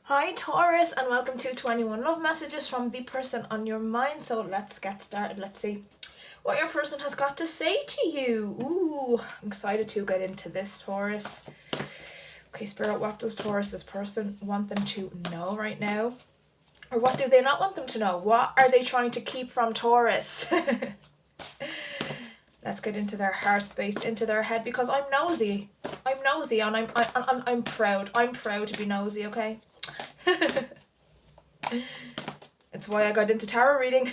Hi Taurus, and welcome to 21 love messages from the person on your mind. So let's get started. Let's see what your person has got to say to you. Ooh, I'm excited to get into this, Taurus. Okay, Spirit, what does Taurus's person want them to know right now? Or what do they not want them to know? What are they trying to keep from Taurus? Let's get into their heart space, into their head, because I'm nosy. I'm nosy, and I'm proud. I'm proud to be nosy, okay? It's why I got into tarot reading.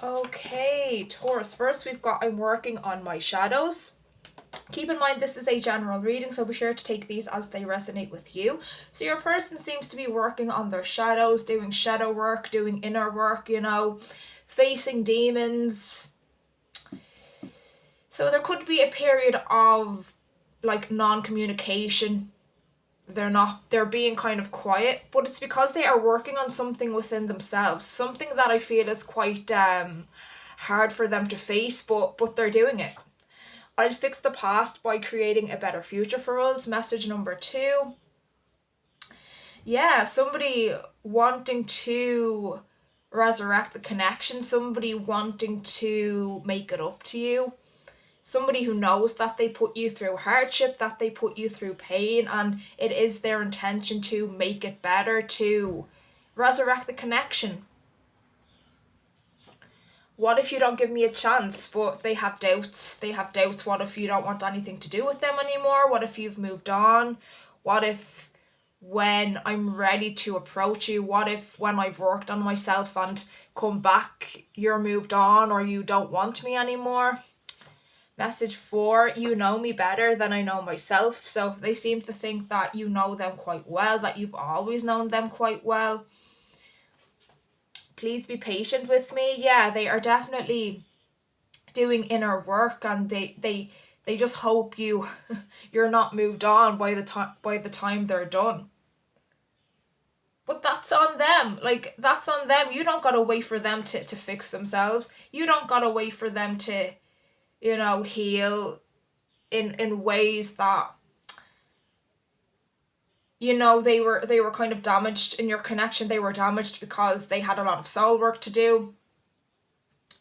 Okay, Taurus. First we've got I'm working on my shadows. Keep in mind this is a general reading, so be sure to take these as they resonate with you. So your person seems to be working on their shadows, doing shadow work, doing inner work, facing demons. So there could be a period of like non-communication. They're being kind of quiet, but it's because they are working on something within themselves, something that I feel is quite hard for them to face, but they're doing it. I'll fix the past by creating a better future for us. Message number 2. Yeah, somebody wanting to resurrect the connection, somebody wanting to make it up to you. Somebody who knows that they put you through hardship, that they put you through pain, and it is their intention to make it better, to resurrect the connection. What if you don't give me a chance? But they have doubts. They have doubts. What if you don't want anything to do with them anymore? What if you've moved on? What if when I'm ready to approach you, what if when I've worked on myself and come back, you're moved on or you don't want me anymore? Message 4, you know me better than I know myself. So they seem to think that you know them quite well, that you've always known them quite well. Please be patient with me. Yeah, they are definitely doing inner work, and they just hope you're not moved on by the time they're done. But that's on them. Like, that's on them. You don't gotta wait for them to fix themselves. You don't gotta wait for them to heal in ways that they were kind of damaged in your connection. They were damaged because they had a lot of soul work to do,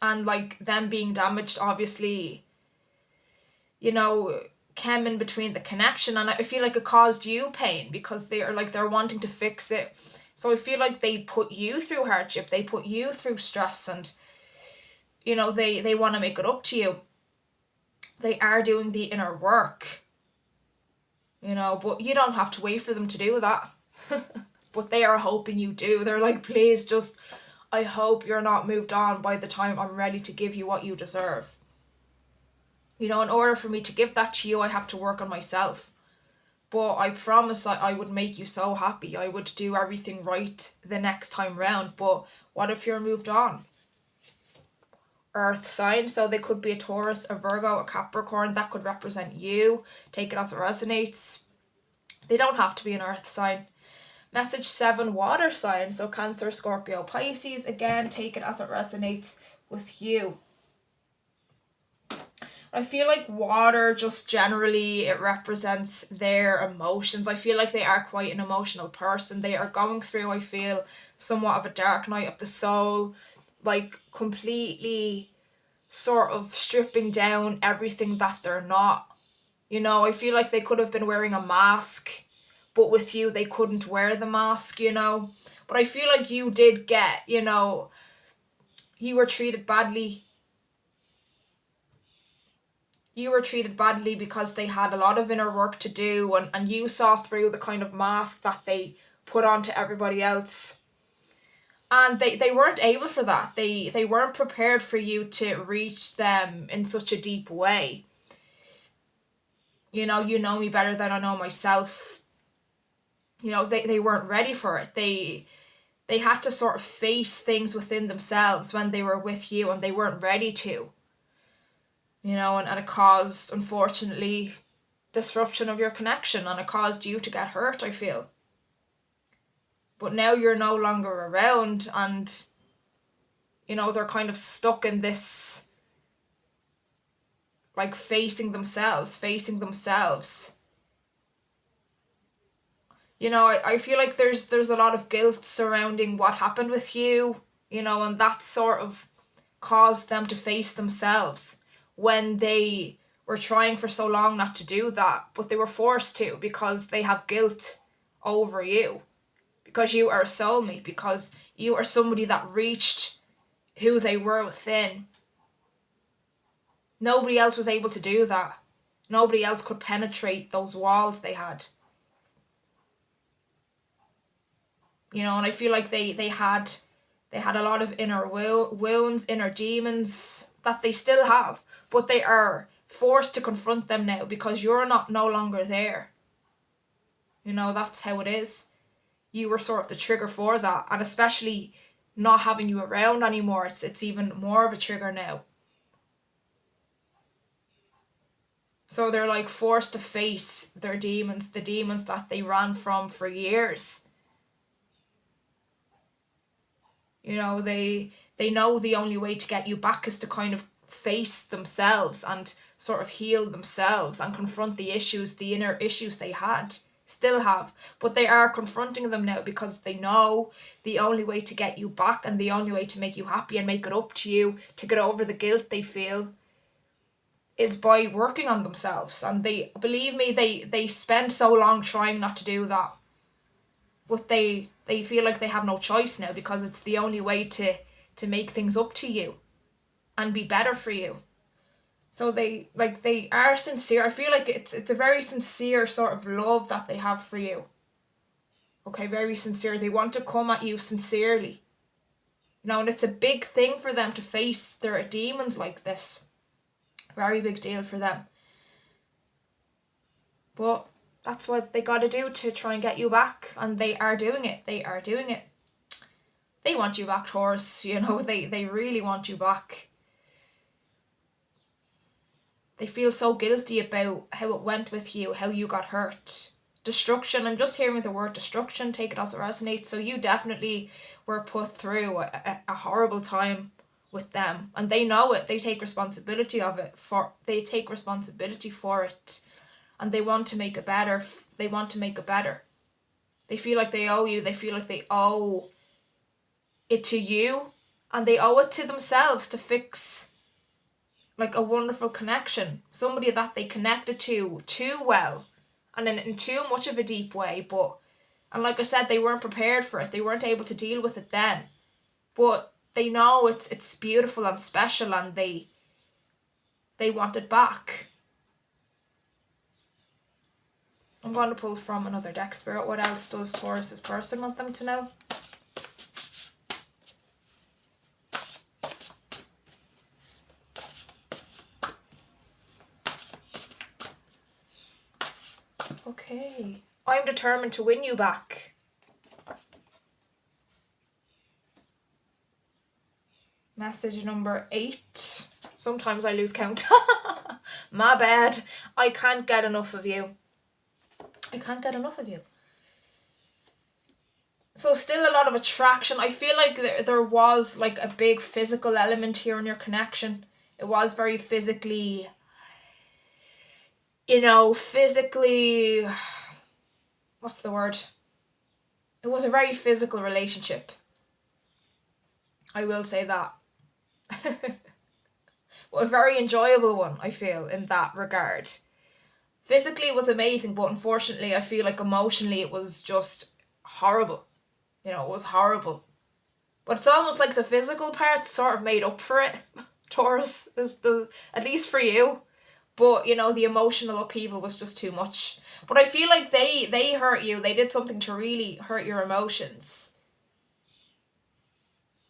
and like them being damaged obviously came in between the connection, and I feel like it caused you pain because they're wanting to fix it. So I feel like they put you through hardship, they put you through stress, and they want to make it up to you. They are doing the inner work, but you don't have to wait for them to do that. But they are hoping you do. They're like, please, just, I hope you're not moved on by the time I'm ready to give you what you deserve. In order for me to give that to you, I have to work on myself. But I promise I would make you so happy. I would do everything right the next time round. But what if you're moved on? Earth sign, so they could be a Taurus, a Virgo, a Capricorn. That could represent you. Take it as it resonates. They don't have to be an earth sign. Message 7, water sign, so Cancer, Scorpio, Pisces. Again, take it as it resonates with you. I feel like water, just generally, it represents their emotions. I feel like they are quite an emotional person. They are going through, I feel, somewhat of a dark night of the soul, like completely sort of stripping down everything that they're not. I feel like they could have been wearing a mask, but with you they couldn't wear the mask, But I feel like you did get, you were treated badly. You were treated badly because they had a lot of inner work to do, and you saw through the kind of mask that they put onto everybody else. And they weren't able for that. They weren't prepared for you to reach them in such a deep way. You know me better than I know myself. They weren't ready for it. They had to sort of face things within themselves when they were with you, and they weren't ready to. And it caused, unfortunately, disruption of your connection, and it caused you to get hurt, I feel. But now you're no longer around, and they're kind of stuck in this like facing themselves. You know, I feel like there's a lot of guilt surrounding what happened with you, you know, and that sort of caused them to face themselves when they were trying for so long not to do that, but they were forced to because they have guilt over you, because you are a soulmate, because you are somebody that reached who they were within. Nobody else was able to do that. Nobody else could penetrate those walls they had. You know, and I feel like they had a lot of inner wounds, inner demons that they still have, but they are forced to confront them now because you're no longer there. You know, that's how it is. You were sort of the trigger for that, and especially not having you around anymore, it's even more of a trigger now. So they're like forced to face their demons, the demons that they ran from for years. You know, they know the only way to get you back is to kind of face themselves and sort of heal themselves and confront the issues, the inner issues they still have. But they are confronting them now because they know the only way to get you back and the only way to make you happy and make it up to you, to get over the guilt they feel, is by working on themselves. And they, believe me, they spend so long trying not to do that. But they feel like they have no choice now because it's the only way to make things up to you and be better for you. So they are sincere. I feel like it's a very sincere sort of love that they have for you. Okay, very sincere. They want to come at you sincerely. You know, and it's a big thing for them to face their demons like this. Very big deal for them. But that's what they got to do to try and get you back. And they are doing it. They want you back, Taurus. You know, they really want you back. They feel so guilty about how it went with you, how you got hurt. Destruction. I'm just hearing the word destruction. Take it as it resonates. So you definitely were put through a horrible time with them. And they know it. They take responsibility of it. They take responsibility for it. And they want to make it better. They want to make it better. They feel like they owe you. They feel like they owe it to you. And they owe it to themselves to fix like a wonderful connection. Somebody that they connected to too well. And in too much of a deep way. And like I said, they weren't prepared for it. They weren't able to deal with it then. But they know it's beautiful and special, and they want it back. I'm going to pull from another deck, Spirit. What else does Taurus's person want them to know? Okay. I'm determined to win you back. Message number 8. Sometimes I lose count. My bad. I can't get enough of you. I can't get enough of you. So still a lot of attraction. I feel like there was like a big physical element here in your connection. It was very physically, you know, what's the word? It was a very physical relationship. I will say that. Well, a very enjoyable one, I feel, in that regard. Physically it was amazing, but unfortunately I feel like emotionally it was just horrible. You know, it was horrible. But it's almost like the physical part sort of made up for it, Taurus, at least for you. But, you know, the emotional upheaval was just too much. But I feel like they hurt you. They did something to really hurt your emotions.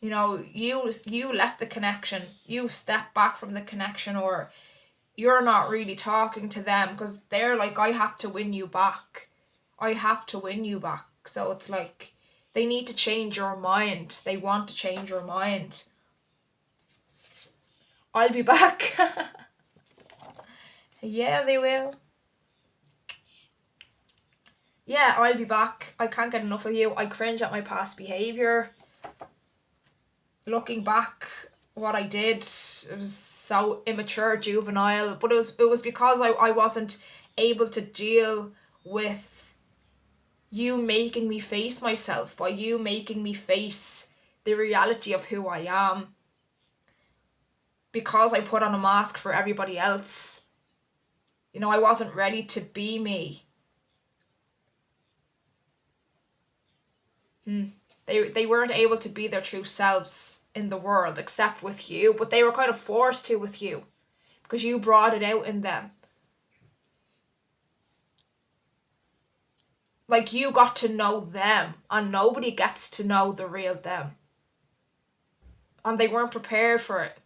You know, you left the connection. You stepped back from the connection, or you're not really talking to them because they're like, I have to win you back. I have to win you back. So it's like they need to change your mind. They want to change your mind. I'll be back. Yeah, they will. Yeah, I'll be back. I can't get enough of you. I cringe at my past behaviour. Looking back, what I did. It was so immature, juvenile, but it was because I wasn't able to deal with you making me face myself, by you making me face the reality of who I am. Because I put on a mask for everybody else. You know, I wasn't ready to be me. They weren't able to be their true selves in the world except with you, but they were kind of forced to with you because you brought it out in them. Like, you got to know them, and nobody gets to know the real them. And they weren't prepared for it.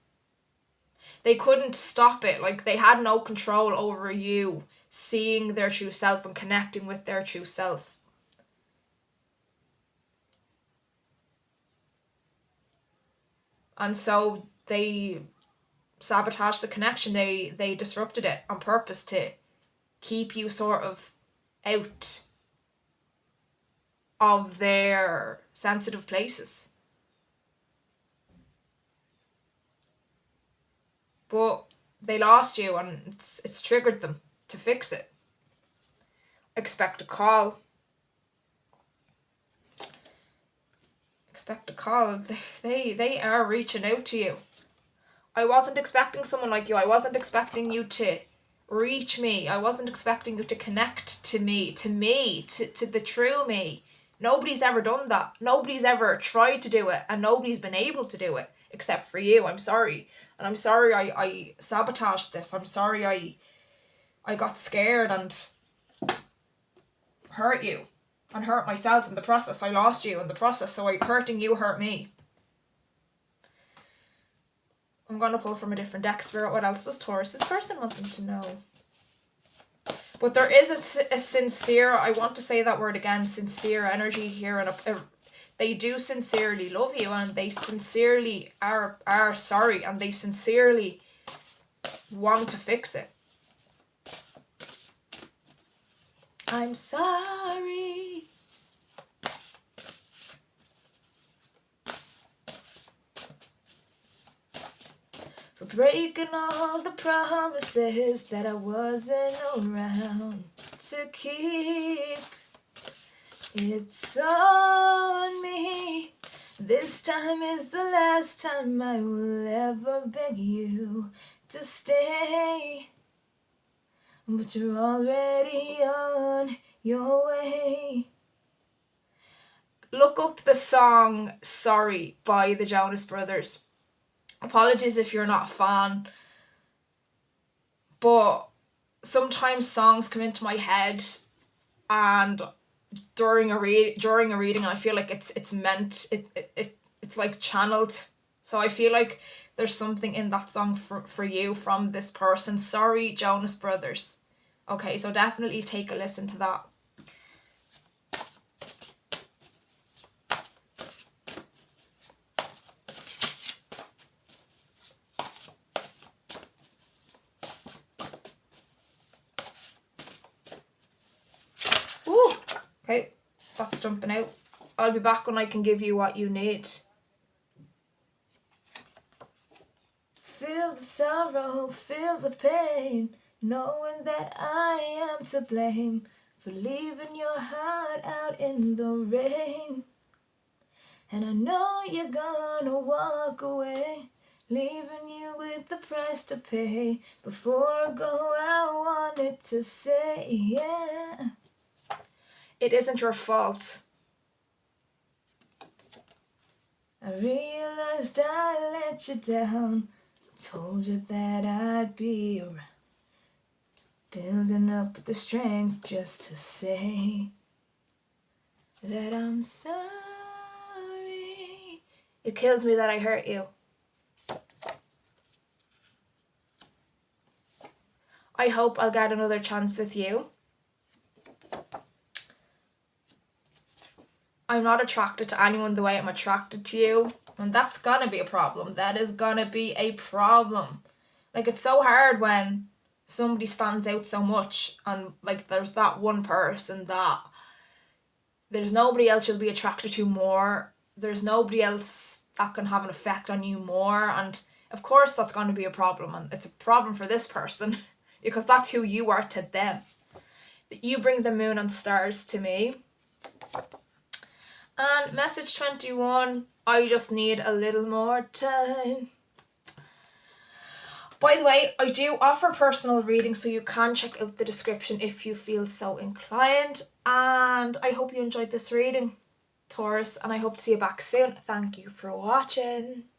They couldn't stop it. Like, they had no control over you seeing their true self and connecting with their true self. And so they sabotaged the connection. They disrupted it on purpose to keep you sort of out of their sensitive places. But they lost you, and it's triggered them to fix it. Expect a call. Expect a call. They are reaching out to you. I wasn't expecting someone like you. I wasn't expecting you to reach me. I wasn't expecting you to connect to me, to the true me. Nobody's ever done that. Nobody's ever tried to do it, and nobody's been able to do it except for you. I'm sorry. And I'm sorry I sabotaged this. I'm sorry I got scared and hurt you and hurt myself in the process. I lost you in the process, so hurting you hurt me. I'm going to pull from a different deck. Spirit, what else does Taurus this person want them to know? But there is a sincere, I want to say that word again, sincere energy here. And they do sincerely love you, and they sincerely are sorry, and they sincerely want to fix it. I'm sorry. For breaking all the promises that I wasn't around to keep. It's on me. This time is the last time I will ever beg you to stay. But you're already on your way. Look up the song Sorry by the Jonas Brothers. Apologies if you're not a fan, but sometimes songs come into my head and during a reading, and I feel like it's meant, it's like channeled. So I feel like there's something in that song for you from this person. Sorry, Jonas Brothers. Okay, so definitely take a listen to that. Ooh, okay, that's jumping out. I'll be back when I can give you what you need. Filled with sorrow, filled with pain, knowing that I am to blame for leaving your heart out in the rain. And I know you're gonna walk away, leaving you with the price to pay. Before I go, I wanted to say, yeah, it isn't your fault. I realized I let you down, told you that I'd be around, building up the strength just to say that I'm sorry. It kills me that I hurt you. I hope I'll get another chance with you. I'm not attracted to anyone the way I'm attracted to you. And that's gonna be a problem. That is gonna be a problem. Like, it's so hard when somebody stands out so much and like there's that one person that there's nobody else you'll be attracted to more. There's nobody else that can have an effect on you more. And of course that's going to be a problem, and it's a problem for this person because that's who you are to them. You bring the moon and stars to me. And message 21, I just need a little more time. By the way, I do offer personal readings, so you can check out the description if you feel so inclined. And I hope you enjoyed this reading, Taurus, and I hope to see you back soon. Thank you for watching.